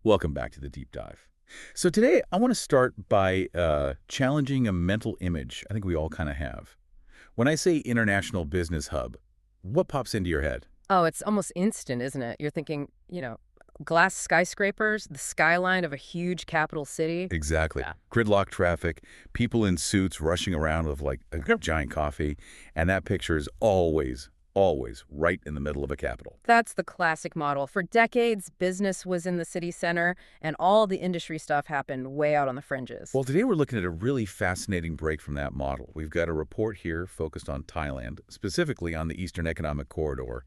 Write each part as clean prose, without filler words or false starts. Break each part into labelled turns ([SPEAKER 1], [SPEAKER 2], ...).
[SPEAKER 1] Welcome back to the deep dive. So today I want to start by challenging a mental image I think we all kind of have. When I say international business hub, what pops into your head?
[SPEAKER 2] Oh, it's almost instant, isn't it? You're thinking, glass skyscrapers, the skyline of a huge capital city.
[SPEAKER 1] Exactly.
[SPEAKER 2] Yeah.
[SPEAKER 1] Gridlock traffic, people in suits rushing around with like a giant coffee, and that picture is always right in the middle of a capital.
[SPEAKER 2] That's the classic model. For decades, business was in the city center, and all the industry stuff happened way out on the fringes.
[SPEAKER 1] Well, today we're looking at a really fascinating break from that model. We've got a report here focused on Thailand, specifically on the Eastern Economic Corridor.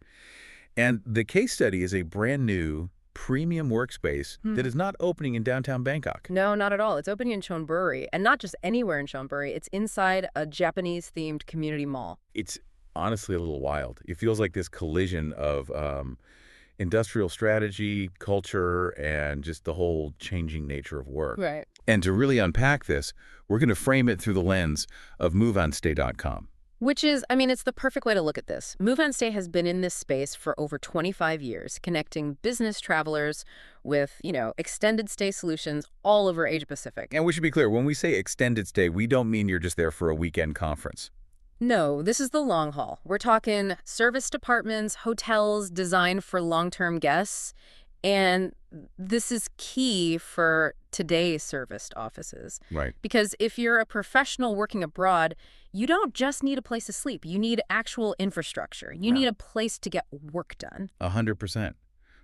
[SPEAKER 1] And the case study is a brand new premium workspace that is not opening in downtown Bangkok.
[SPEAKER 2] No, not at all. It's opening in Chonburi, and not just anywhere in Chonburi. It's inside a Japanese-themed community mall.
[SPEAKER 1] It's honestly a little wild. It feels like this collision of industrial strategy, culture, and just the whole changing nature of work.
[SPEAKER 2] Right.
[SPEAKER 1] And to really unpack this, we're going to frame it through the lens of MoveOnStay.com.
[SPEAKER 2] Which is, it's the perfect way to look at this. Move and Stay has been in this space for over 25 years, connecting business travelers with, extended stay solutions all over Asia Pacific.
[SPEAKER 1] And we should be clear, when we say extended stay, we don't mean you're just there for a weekend conference.
[SPEAKER 2] No, this is the long haul. We're talking service departments, hotels designed for long-term guests, and this is key for today's serviced offices.
[SPEAKER 1] Right.
[SPEAKER 2] Because if you're a professional working abroad, you don't just need a place to sleep. You need actual infrastructure. You need a place to get work done.
[SPEAKER 1] 100%.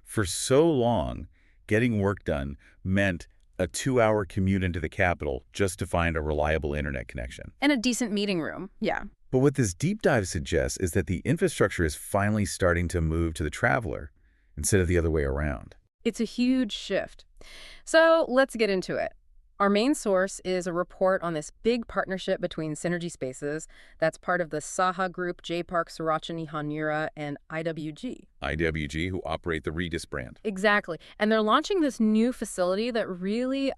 [SPEAKER 1] For so long, getting work done meant a 2-hour commute into the capital just to find a reliable internet connection.
[SPEAKER 2] And a decent meeting room. Yeah.
[SPEAKER 1] But what this deep dive suggests is that the infrastructure is finally starting to move to the traveler instead of the other way around.
[SPEAKER 2] It's a huge shift. So let's get into it. Our main source is a report on this big partnership between Synergy Spaces that's part of the Saha Group, J-Park, Surachani Hanura, and IWG.
[SPEAKER 1] IWG, who operate the Regis brand.
[SPEAKER 2] Exactly. And they're launching this new facility that really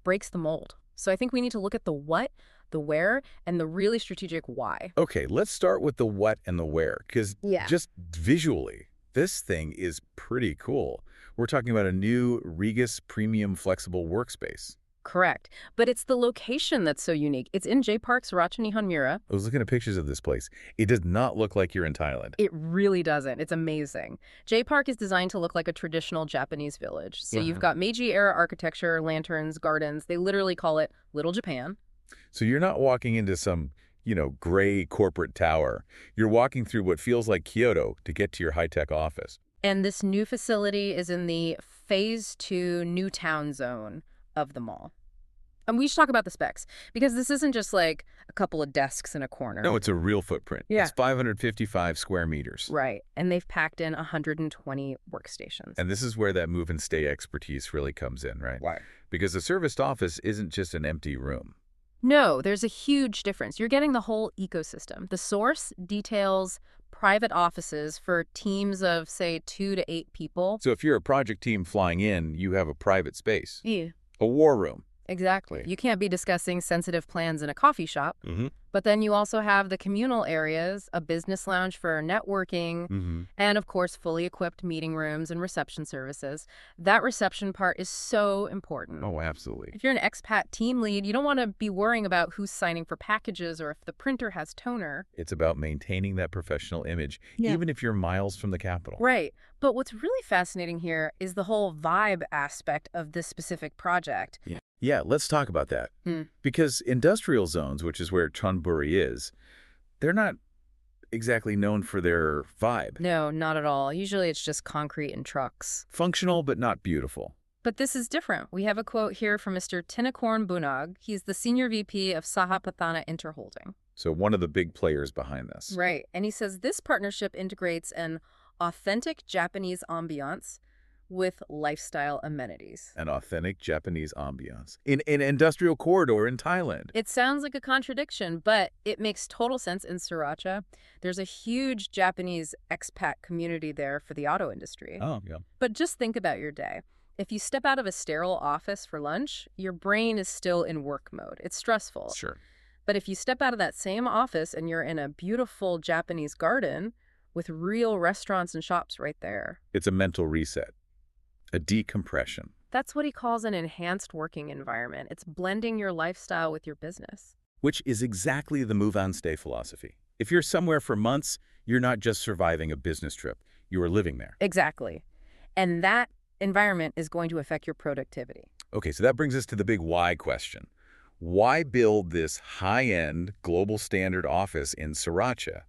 [SPEAKER 2] breaks the mold. So I think we need to look at the what, the where, and the really strategic why.
[SPEAKER 1] Okay, let's start with the what and the where, because just visually, this thing is pretty cool. We're talking about a new Regis premium flexible workspace.
[SPEAKER 2] Correct. But it's the location that's so unique. It's in J-Park, Surachani Hanura.
[SPEAKER 1] I was looking at pictures of this place. It does not look like you're in Thailand.
[SPEAKER 2] It really doesn't. It's amazing. J-Park is designed to look like a traditional Japanese village. So you've got Meiji-era architecture, lanterns, gardens. They literally call it Little Japan.
[SPEAKER 1] So you're not walking into some, gray corporate tower. You're walking through what feels like Kyoto to get to your high-tech office.
[SPEAKER 2] And this new facility is in the Phase 2 New Town zone of the mall. And we should talk about the specs, because this isn't just like a couple of desks in a corner.
[SPEAKER 1] No, it's a real footprint.
[SPEAKER 2] Yeah.
[SPEAKER 1] It's 555 square meters.
[SPEAKER 2] Right. And they've packed in 120 workstations.
[SPEAKER 1] And this is where that move and stay expertise really comes in, right?
[SPEAKER 2] Why?
[SPEAKER 1] Because the serviced office isn't just an empty room.
[SPEAKER 2] No, there's a huge difference. You're getting the whole ecosystem. The source details private offices for teams of, say, 2 to 8 people.
[SPEAKER 1] So if you're a project team flying in, you have a private space.
[SPEAKER 2] Yeah.
[SPEAKER 1] A war room.
[SPEAKER 2] Exactly. You can't be discussing sensitive plans in a coffee shop. But then you also have the communal areas, a business lounge for networking, and of course, fully equipped meeting rooms and reception services. That reception part is so important.
[SPEAKER 1] Oh, absolutely.
[SPEAKER 2] If you're an expat team lead, you don't want to be worrying about who's signing for packages or if the printer has toner.
[SPEAKER 1] It's about maintaining that professional image, even if you're miles from the capital.
[SPEAKER 2] Right. But what's really fascinating here is the whole vibe aspect of this specific project.
[SPEAKER 1] Yeah, let's talk about that. Because industrial zones, which is where Chonburi is, they're not exactly known for their vibe.
[SPEAKER 2] No, not at all. Usually it's just concrete and trucks.
[SPEAKER 1] Functional, but not beautiful.
[SPEAKER 2] But this is different. We have a quote here from Mr. Tinakorn Bunag. He's the Senior VP of Sahapathana Interholding.
[SPEAKER 1] So one of the big players behind this.
[SPEAKER 2] Right. And he says this partnership integrates an authentic Japanese ambiance with lifestyle amenities.
[SPEAKER 1] An authentic Japanese ambiance in an industrial corridor in Thailand.
[SPEAKER 2] It sounds like a contradiction, but it makes total sense in Sriracha. There's a huge Japanese expat community there for the auto industry.
[SPEAKER 1] Oh, yeah.
[SPEAKER 2] But just think about your day. If you step out of a sterile office for lunch, your brain is still in work mode. It's stressful.
[SPEAKER 1] Sure.
[SPEAKER 2] But if you step out of that same office and you're in a beautiful Japanese garden with real restaurants and shops right there.
[SPEAKER 1] It's a mental reset. A decompression.
[SPEAKER 2] That's what he calls an enhanced working environment. It's blending your lifestyle with your business.
[SPEAKER 1] Which is exactly the move on stay philosophy. If you're somewhere for months, you're not just surviving a business trip. You are living there.
[SPEAKER 2] Exactly. And that environment is going to affect your productivity.
[SPEAKER 1] Okay, so that brings us to the big why question. Why build this high-end, global standard office in Sriracha?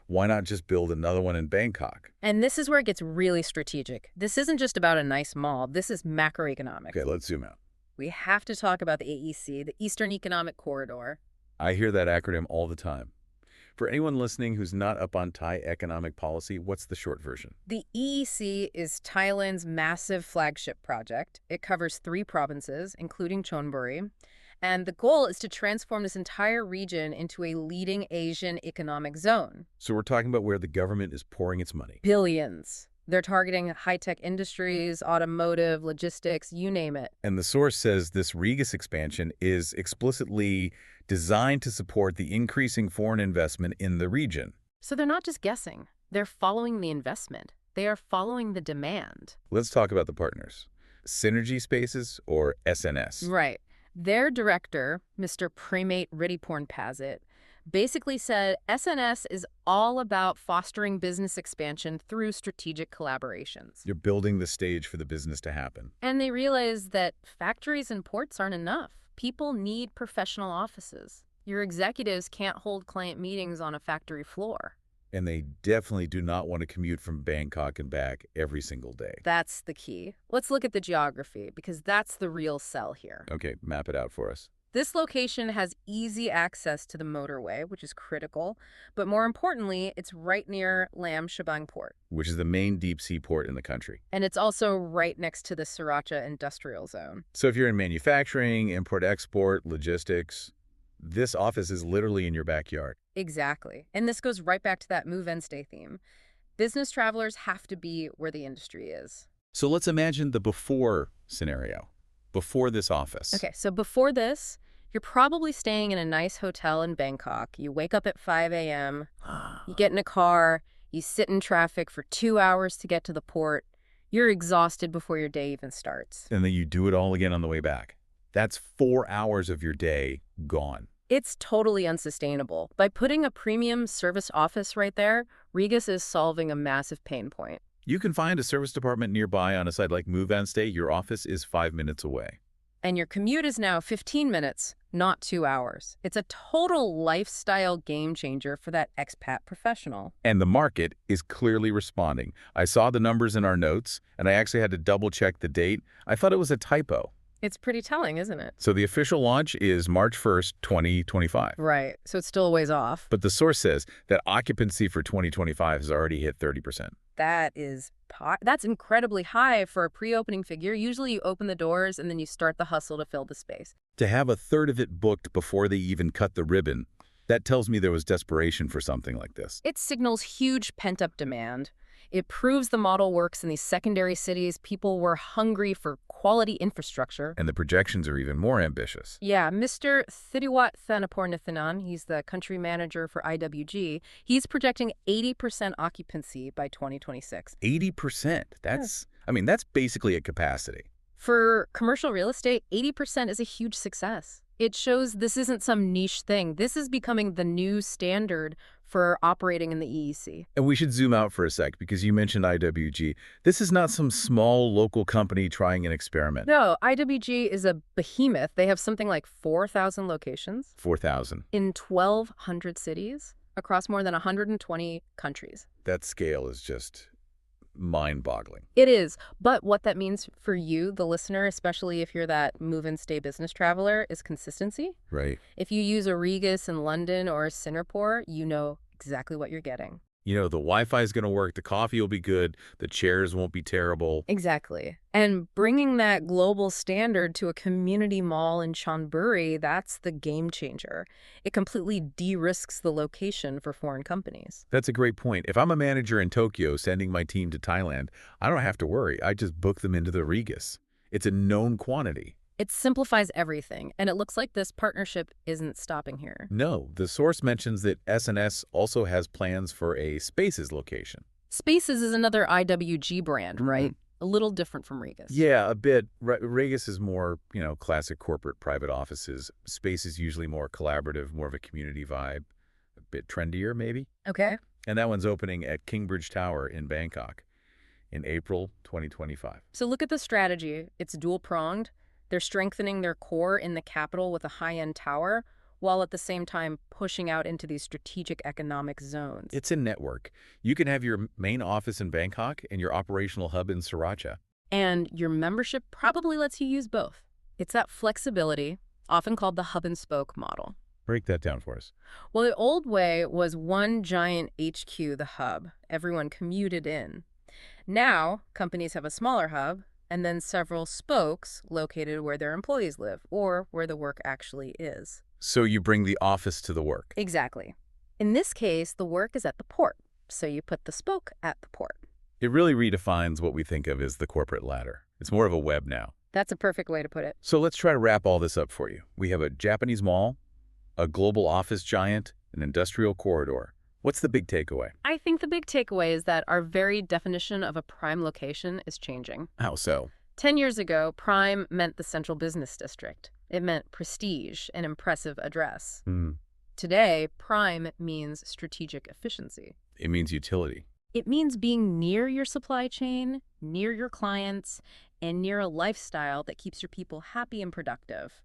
[SPEAKER 1] Why not just build another one in Bangkok?
[SPEAKER 2] And this is where it gets really strategic. This isn't just about a nice mall. This is macroeconomics.
[SPEAKER 1] Okay, let's zoom out.
[SPEAKER 2] We have to talk about the AEC, the Eastern Economic Corridor.
[SPEAKER 1] I hear that acronym all the time. For anyone listening who's not up on Thai economic policy, what's the short version?
[SPEAKER 2] The EEC is Thailand's massive flagship project. It covers 3 provinces, including Chonburi. And the goal is to transform this entire region into a leading Asian economic zone.
[SPEAKER 1] So we're talking about where the government is pouring its money.
[SPEAKER 2] Billions. They're targeting high-tech industries, automotive, logistics, you name it.
[SPEAKER 1] And the source says this Regus expansion is explicitly designed to support the increasing foreign investment in the region.
[SPEAKER 2] So they're not just guessing. They're following the investment. They are following the demand.
[SPEAKER 1] Let's talk about the partners. Synergy Spaces, or SNS.
[SPEAKER 2] Right. Their director, Mr. Primate Rittiporn-Pasit, basically said SNS is all about fostering business expansion through strategic collaborations.
[SPEAKER 1] You're building the stage for the business to happen.
[SPEAKER 2] And they realize that factories and ports aren't enough. People need professional offices. Your executives can't hold client meetings on a factory floor.
[SPEAKER 1] And they definitely do not want to commute from Bangkok and back every single day.
[SPEAKER 2] That's the key. Let's look at the geography, because that's the real sell here.
[SPEAKER 1] Okay, map it out for us.
[SPEAKER 2] This location has easy access to the motorway, which is critical, but more importantly, it's right near Lam Shabang Port.
[SPEAKER 1] Which is the main deep-sea port in the country.
[SPEAKER 2] And it's also right next to the Sriracha Industrial Zone.
[SPEAKER 1] So if you're in manufacturing, import-export, logistics, this office is literally in your backyard.
[SPEAKER 2] Exactly. And this goes right back to that move and stay theme. Business travelers have to be where the industry is.
[SPEAKER 1] So let's imagine the before scenario, before this office.
[SPEAKER 2] Okay, so before this, you're probably staying in a nice hotel in Bangkok. You wake up at 5 a.m., you get in a car, you sit in traffic for 2 hours to get to the port. You're exhausted before your day even starts.
[SPEAKER 1] And then you do it all again on the way back. That's 4 hours of your day gone.
[SPEAKER 2] It's totally unsustainable. By putting a premium service office right there, Regus is solving a massive pain point.
[SPEAKER 1] You can find a service department nearby on a site like Move and Stay. Your office is 5 minutes away.
[SPEAKER 2] And your commute is now 15 minutes, not 2 hours. It's a total lifestyle game changer for that expat professional.
[SPEAKER 1] And the market is clearly responding. I saw the numbers in our notes, and I actually had to double-check the date. I thought it was a typo.
[SPEAKER 2] It's pretty telling, isn't it?
[SPEAKER 1] So the official launch is March 1st, 2025.
[SPEAKER 2] Right, so it's still a ways off.
[SPEAKER 1] But the source says that occupancy for 2025 has already hit 30%.
[SPEAKER 2] That's incredibly high for a pre-opening figure. Usually you open the doors and then you start the hustle to fill the space.
[SPEAKER 1] To have a third of it booked before they even cut the ribbon, that tells me there was desperation for something like this.
[SPEAKER 2] It signals huge pent-up demand. It proves the model works in these secondary cities. People were hungry for quality infrastructure.
[SPEAKER 1] And the projections are even more ambitious.
[SPEAKER 2] Yeah, Mr. Thiriwat Thanapornathanan, he's the country manager for IWG, he's projecting 80% occupancy by 2026.
[SPEAKER 1] 80%? That's basically at capacity.
[SPEAKER 2] For commercial real estate, 80% is a huge success. It shows this isn't some niche thing. This is becoming the new standard for operating in the EEC.
[SPEAKER 1] And we should zoom out for a sec because you mentioned IWG. This is not some small local company trying an experiment.
[SPEAKER 2] No, IWG is a behemoth. They have something like 4,000 locations.
[SPEAKER 1] 4,000.
[SPEAKER 2] In 1,200 cities across more than 120 countries.
[SPEAKER 1] That scale is just mind-boggling.
[SPEAKER 2] It is. But what that means for you, the listener, especially if you're that move and stay business traveler, is consistency.
[SPEAKER 1] Right.
[SPEAKER 2] If you use a Regus in London or a Singapore, you know exactly what you're getting.
[SPEAKER 1] You know, the Wi-Fi is going to work, the coffee will be good, the chairs won't be terrible.
[SPEAKER 2] Exactly. And bringing that global standard to a community mall in Chonburi, that's the game changer. It completely de-risks the location for foreign companies.
[SPEAKER 1] That's a great point. If I'm a manager in Tokyo sending my team to Thailand, I don't have to worry. I just book them into the Regus. It's a known quantity.
[SPEAKER 2] It simplifies everything, and it looks like this partnership isn't stopping here.
[SPEAKER 1] No, the source mentions that SNS also has plans for a Spaces location.
[SPEAKER 2] Spaces is another IWG brand, right? A little different from Regus.
[SPEAKER 1] Yeah, a bit. Regus is more, classic corporate private offices. Space is usually more collaborative, more of a community vibe, a bit trendier maybe.
[SPEAKER 2] Okay.
[SPEAKER 1] And that one's opening at Kingbridge Tower in Bangkok in April 2025.
[SPEAKER 2] So look at the strategy. It's dual-pronged. They're strengthening their core in the capital with a high-end tower, while at the same time pushing out into these strategic economic zones.
[SPEAKER 1] It's a network. You can have your main office in Bangkok and your operational hub in Sriracha.
[SPEAKER 2] And your membership probably lets you use both. It's that flexibility, often called the hub and spoke model.
[SPEAKER 1] Break that down for us.
[SPEAKER 2] Well, the old way was one giant HQ, the hub. Everyone commuted in. Now, companies have a smaller hub and then several spokes located where their employees live or where the work actually is.
[SPEAKER 1] So you bring the office to the work.
[SPEAKER 2] Exactly. In this case, the work is at the port, so you put the spoke at the port.
[SPEAKER 1] It really redefines what we think of as the corporate ladder. It's more of a web now.
[SPEAKER 2] That's a perfect way to put it.
[SPEAKER 1] So let's try to wrap all this up for you. We have a Japanese mall, a global office giant, an industrial corridor. What's the big takeaway?
[SPEAKER 2] I think the big takeaway is that our very definition of a prime location is changing.
[SPEAKER 1] How so?
[SPEAKER 2] 10 years ago, prime meant the central business district. It meant prestige and impressive address. Today, prime means strategic efficiency.
[SPEAKER 1] It means utility.
[SPEAKER 2] It means being near your supply chain, near your clients, and near a lifestyle that keeps your people happy and productive.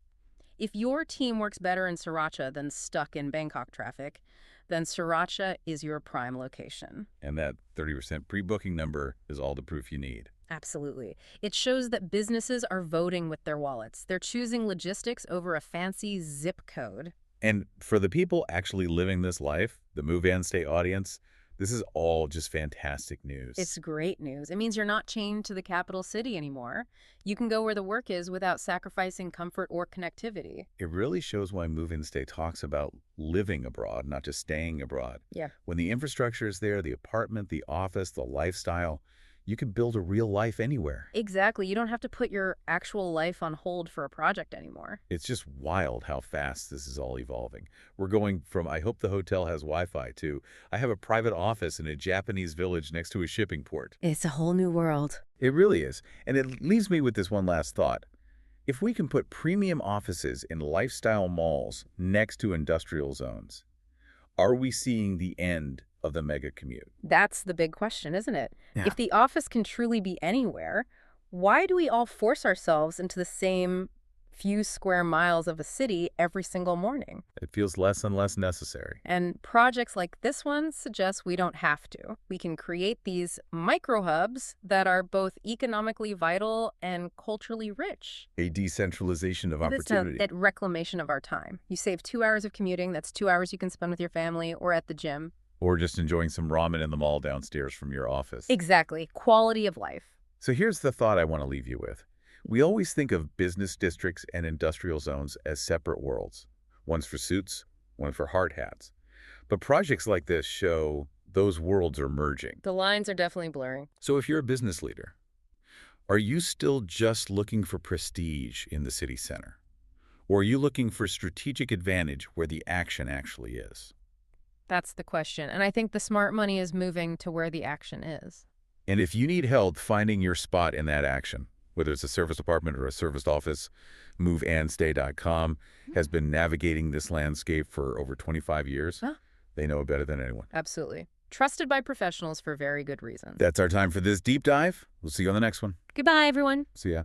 [SPEAKER 2] If your team works better in Sriracha than stuck in Bangkok traffic, then Sriracha is your prime location.
[SPEAKER 1] And that 30% pre-booking number is all the proof you need.
[SPEAKER 2] Absolutely. It shows that businesses are voting with their wallets. They're choosing logistics over a fancy zip code.
[SPEAKER 1] And for the people actually living this life, the Move and Stay audience, this is all just fantastic news.
[SPEAKER 2] It's great news. It means you're not chained to the capital city anymore. You can go where the work is without sacrificing comfort or connectivity.
[SPEAKER 1] It really shows why Move and Stay talks about living abroad, not just staying abroad.
[SPEAKER 2] Yeah.
[SPEAKER 1] When the infrastructure is there, the apartment, the office, the lifestyle, you can build a real life anywhere.
[SPEAKER 2] Exactly. You don't have to put your actual life on hold for a project anymore.
[SPEAKER 1] It's just wild how fast this is all evolving. We're going from, I hope the hotel has Wi-Fi, to, I have a private office in a Japanese village next to a shipping port.
[SPEAKER 2] It's a whole new world.
[SPEAKER 1] It really is. And it leaves me with this one last thought. If we can put premium offices in lifestyle malls next to industrial zones, are we seeing the end of the mega commute?
[SPEAKER 2] That's the big question, isn't it?
[SPEAKER 1] Yeah.
[SPEAKER 2] If the office can truly be anywhere, why do we all force ourselves into the same few square miles of a city every single morning?
[SPEAKER 1] It feels less and less necessary.
[SPEAKER 2] And projects like this one suggest we don't have to. We can create these micro-hubs that are both economically vital and culturally rich.
[SPEAKER 1] A decentralization of opportunity.
[SPEAKER 2] That reclamation of our time. You save 2 hours of commuting. That's 2 hours you can spend with your family or at the gym.
[SPEAKER 1] Or just enjoying some ramen in the mall downstairs from your office.
[SPEAKER 2] Exactly. Quality of life.
[SPEAKER 1] So here's the thought I want to leave you with. We always think of business districts and industrial zones as separate worlds. One's for suits, one for hard hats. But projects like this show those worlds are merging.
[SPEAKER 2] The lines are definitely blurring.
[SPEAKER 1] So if you're a business leader, are you still just looking for prestige in the city center? Or are you looking for strategic advantage where the action actually is?
[SPEAKER 2] That's the question. And I think the smart money is moving to where the action is.
[SPEAKER 1] And if you need help finding your spot in that action, whether it's a service department or a serviced office, moveandstay.com has been navigating this landscape for over 25 years.
[SPEAKER 2] Huh?
[SPEAKER 1] They know it better than anyone.
[SPEAKER 2] Absolutely. Trusted by professionals for very good reasons.
[SPEAKER 1] That's our time for this deep dive. We'll see you on the next one.
[SPEAKER 2] Goodbye, everyone.
[SPEAKER 1] See ya.